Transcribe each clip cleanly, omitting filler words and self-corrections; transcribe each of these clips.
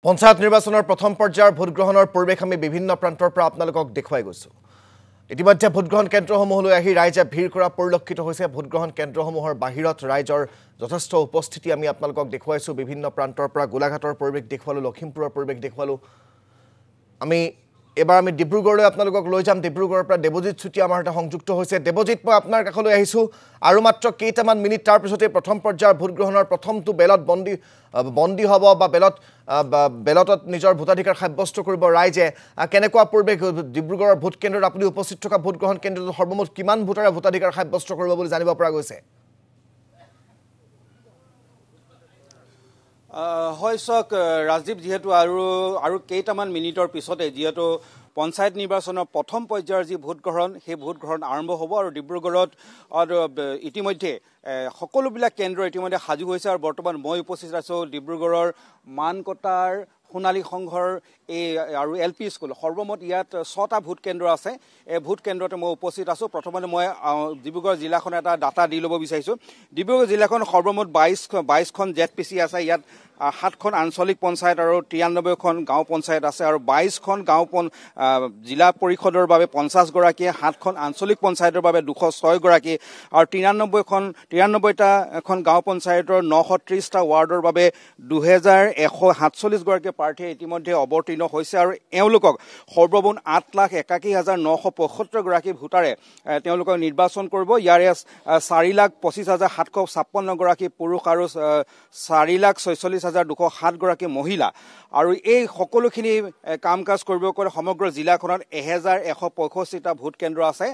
পঞ্চায়ত নিৰ্বাচনৰ প্ৰথম পৰ্যায়ৰ ভোটগ্ৰহণৰ পৰিৱেশ আমি বিভিন্ন প্ৰান্তৰ পৰা আপোনালোকক দেখুৱাই গৈছো। ইতিমধ্যে ভোটগ্ৰহণ কেন্দ্ৰসমূহলৈ আহি ৰাইজে ভিৰ কৰা পৰিলক্ষিত হৈছে। ভোটগ্ৰহণ কেন্দ্ৰসমূহৰ বাহিৰত ৰাইজৰ যথেষ্ট উপস্থিতি আমি আপোনালোকক দেখুৱাইছো। বিভিন্ন প্ৰান্তৰ পৰা গোলাঘাটৰ পৰিৱেশ দেখুৱালো, লখিমপুৰৰ পৰিৱেশ দেখুৱালো। এবাৰ আমি ডিব্ৰুগড়লৈ আপোনালোকক লৈ যাম। ডিব্ৰুগড়ৰ পৰা দেৱজিৎ চুতীয়া আমাৰ সৈতে সংযুক্ত হৈছে। দেৱজিৎ, মই আপোনাৰ কাষলৈ আহিছো আৰু মাত্ৰ কেইটামান মিনিট তাৰ পিছতে প্ৰথম পৰ্যায়ৰ ভোটগ্ৰহণৰ প্ৰথমটো বেলত বন্দী হ'ব বা বেলতত নিজৰ ভোটাধিকাৰ সাব্যস্ত কৰিব ৰাইজে। কেনেকুৱা পৰিৱেশ ডিব্ৰুগড়ৰ ভোট কেন্দ্ৰত আপুনি উপস্থিত থকা ভোটগ্ৰহণ কেন্দ্ৰত সৰ্বমুঠ কিমান ভোটাৰে ভোটাধিকাৰ সাব্যস্ত কৰিব বুলি জানিব পৰা গৈছে? হয় চক ৰাজদীপ, যিহেতু আৰু কেইটামান মিনিটৰ পিছতে যিহেতু পঞ্চায়ত নিৰ্বাচনৰ প্ৰথম পৰ্যায়ৰ যি ভোটগ্ৰহণ সেই ভোটগ্ৰহণ আৰম্ভ হ'ব আৰু ডিব্ৰুগড়ত ইতিমধ্যে সকলোবিলাক কেন্দ্ৰ ইতিমধ্যে সাজু হৈছে আৰু বৰ্তমান মই উপস্থিত আছোঁ ডিব্ৰুগড়ৰ মানকটাৰ সোণালী সংঘৰ আৰু LP স্কুল। সৰ্বমুঠ ইয়াত 6টা ভোট কেন্দ্ৰ আছে। এই ভোট কেন্দ্ৰতে মই উপস্থিত আছোঁ। প্ৰথমতে মই ডিব্ৰুগড় জিলাখন এটা ডাটা দি ল'ব বিচাৰিছোঁ। ডিব্ৰুগড় জিলাখন সৰ্বমুঠ 22খন ZPC আছে। ইয়াত 7খন আঞ্চলিক পঞ্চায়ত আৰু 93খন গাঁও পঞ্চায়ত আছে আৰু 22খন জিলা পৰিষদৰ বাবে 50গৰাকীয়ে, 7খন আঞ্চলিক পঞ্চায়তৰ বাবে 206গৰাকী আৰু 93টা এখন গাঁও পঞ্চায়তৰ 930টা ৱাৰ্ডৰ বাবে 2147গৰাকী প্ৰাৰ্থীয়ে ইতিমধ্যে অৱতীৰ্ণ হৈছে আৰু এওঁলোকক সৰ্বমুঠ 8,81,975গৰাকী ভোটাৰে তেওঁলোকক নিৰ্বাচন কৰিব। ইয়াৰে 4,25,756গৰাকী পুৰুষ আৰু 4,46,207গৰাকী মহিলা। আৰু এই সকলোখিনি কাম কাজ কৰিব কৰি সমগ্ৰ জিলাখনত 1,165টা ভোট কেন্দ্ৰ আছে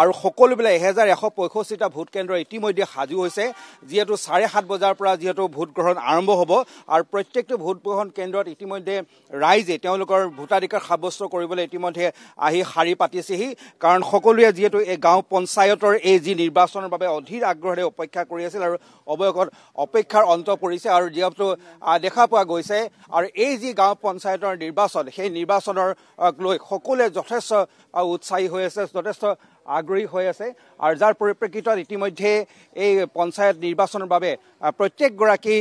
আৰু সকলোবিলাক 1,165টা ভোট কেন্দ্ৰ ইতিমধ্যে সাজু হৈছে। যিহেতু 7:30 বজাৰ পৰা যিহেতু ভোটগ্ৰহণ আৰম্ভ হ'ব আৰু প্ৰত্যেকটো ভোটগ্ৰহণ কেন্দ্ৰত ইতিমধ্যে ৰাইজে তেওঁলোকৰ ভোটাধিকাৰ সাব্যস্ত কৰিবলৈ ইতিমধ্যে আহি শাৰী পাতিছেহি। কাৰণ সকলোৱে যিহেতু এই গাঁও পঞ্চায়তৰ এই যি নিৰ্বাচনৰ বাবে অধীৰ আগ্ৰহেৰে অপেক্ষা কৰি আছিল আৰু অৱশেষত অপেক্ষাৰ অন্ত পৰিছে আৰু যিহেতু দেখা পোৱা গৈছে আৰু এই যি গাঁও পঞ্চায়তৰ নিৰ্বাচন সেই নিৰ্বাচনৰ লৈ সকলোৱে যথেষ্ট উৎসাহী হৈ আছে, যথেষ্ট আগ্ৰহী হৈ আছে আৰু যাৰ পৰিপ্ৰেক্ষিতত ইতিমধ্যে এই পঞ্চায়ত নিৰ্বাচনৰ বাবে প্ৰত্যেকগৰাকী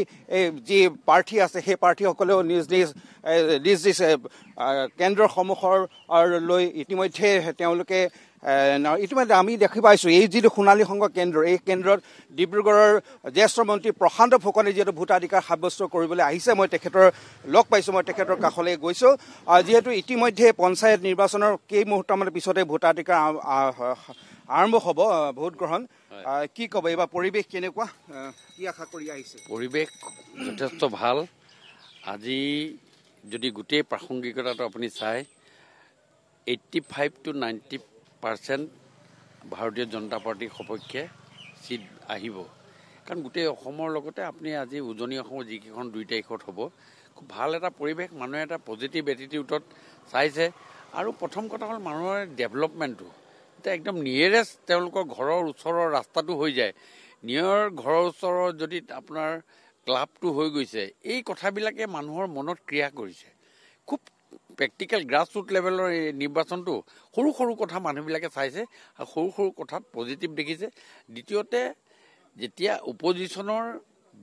যি প্ৰাৰ্থী আছে সেই প্ৰাৰ্থীসকলেও নিজ কেন্দ্ৰসমূহৰ লৈ ইতিমধ্যে তেওঁলোকে ইতিমধ্যে আমি দেখি পাইছোঁ এই যিটো সোণালী সংঘ কেন্দ্ৰ, এই কেন্দ্ৰত ডিব্ৰুগড়ৰ জ্যেষ্ঠ মন্ত্ৰী প্ৰশান্ত ফুকনে যিহেতু ভোটাধিকাৰ সাব্যস্ত কৰিবলৈ আহিছে। মই তেখেতৰ লগ পাইছোঁ, মই তেখেতৰ কাষলৈ গৈছোঁ। যিহেতু ইতিমধ্যে পঞ্চায়ত নিৰ্বাচনৰ কেইমুহূৰ্তমান পিছতে ভোটাধিকাৰ আৰম্ভ হ'ব ভোটগ্ৰহণ। কি ক'ব, এইবাৰ পৰিৱেশ কেনেকুৱা, কি আশা কৰি আহিছে? পৰিৱেশ যথেষ্ট ভাল। আজি যদি গোটেই প্ৰাসংগিকতাটো আপুনি চায় 85 to 90% ভাৰতীয় জনতা পাৰ্টীৰ সপক্ষে চিট আহিব। কাৰণ গোটেই অসমৰ লগতে আপুনি আজি উজনি অসমৰ যিকেইখন 2 তাৰিখত হ'ব, খুব ভাল এটা পৰিৱেশ। মানুহে এটা পজিটিভ এটিটিউডত চাইছে আৰু প্ৰথম কথা হ'ল মানুহৰ ডেভেলপমেণ্টটো এতিয়া একদম নিয়েৰেষ্ট তেওঁলোকৰ ঘৰৰ ওচৰৰ ৰাস্তাটো হৈ যায়। নিজৰ ঘৰৰ ওচৰৰ যদি আপোনাৰ ক্লাবটো হৈ গৈছে, এই কথাবিলাকে মানুহৰ মনত ক্ৰিয়া কৰিছে। খুব প্ৰেক্টিকেল গ্ৰাছৰুট লেভেলৰ এই নিৰ্বাচনটো সৰু সৰু কথা মানুহবিলাকে চাইছে আৰু সৰু সৰু কথাত পজিটিভ দেখিছে। দ্বিতীয়তে যেতিয়া অপজিশ্যনৰ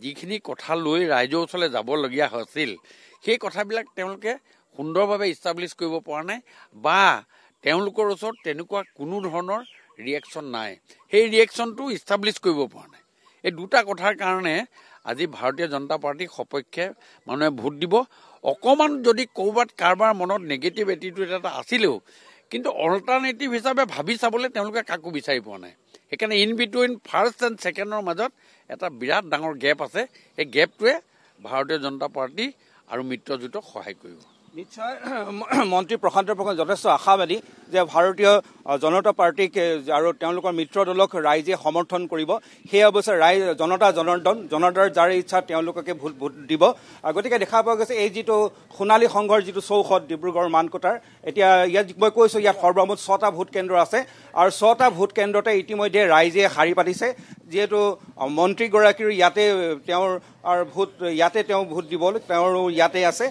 যিখিনি কথা লৈ ৰাইজৰ ওচৰলৈ যাবলগীয়া হৈছিল সেই কথাবিলাক তেওঁলোকে সুন্দৰভাৱে ইষ্টাব্লিছ কৰিব পৰা নাই বা তেওঁলোকৰ ওচৰত তেনেকুৱা কোনো ধৰণৰ ৰিয়েকশ্যন নাই। সেই ৰিয়েকশ্যনটো ইষ্টাব্লিছ কৰিব পৰা নাই। এই দুটা কথাৰ কাৰণে আজি ভাৰতীয় জনতা পাৰ্টীৰ সপক্ষে মানুহে ভোট দিব। অকণমান যদি ক'ৰবাত কাৰোবাৰ মনত নেগেটিভ এটিটিউড এটা আছিলেও কিন্তু অল্টাৰনেটিভ হিচাপে ভাবি চাবলৈ তেওঁলোকে কাকো বিচাৰি পোৱা নাই। সেইকাৰণে ইন বিটুইন ফাৰ্ষ্ট এণ্ড ছেকেণ্ডৰ মাজত এটা বিৰাট ডাঙৰ গেপ আছে। সেই গেপটোৱে ভাৰতীয় জনতা পাৰ্টী আৰু মিত্ৰজোঁটক সহায় কৰিব। নিশ্চয় মন্ত্ৰী প্ৰশান্ত ফুকন যথেষ্ট আশাবাদী যে ভাৰতীয় জনতা পাৰ্টীক আৰু তেওঁলোকৰ মিত্ৰ দলক ৰাইজে সমৰ্থন কৰিব। সেই অৱস্থাত জনতাৰ যাৰ ইচ্ছা তেওঁলোককে ভোট দিব। গতিকে দেখা পোৱা গৈছে এই যিটো সোণালী সংঘৰ যিটো চৌহদ ডিব্ৰুগড় মানকটাৰ, এতিয়া ইয়াত মই কৈছোঁ ইয়াত সৰ্বমুঠ 6টা ভোট কেন্দ্ৰ আছে আৰু 6টা ভোট কেন্দ্ৰতে ইতিমধ্যে ৰাইজে শাৰী পাতিছে। যিহেতু মন্ত্ৰীগৰাকীৰ ইয়াতে তেওঁ ভোট দিবলৈ তেওঁৰ ইয়াতে আছে।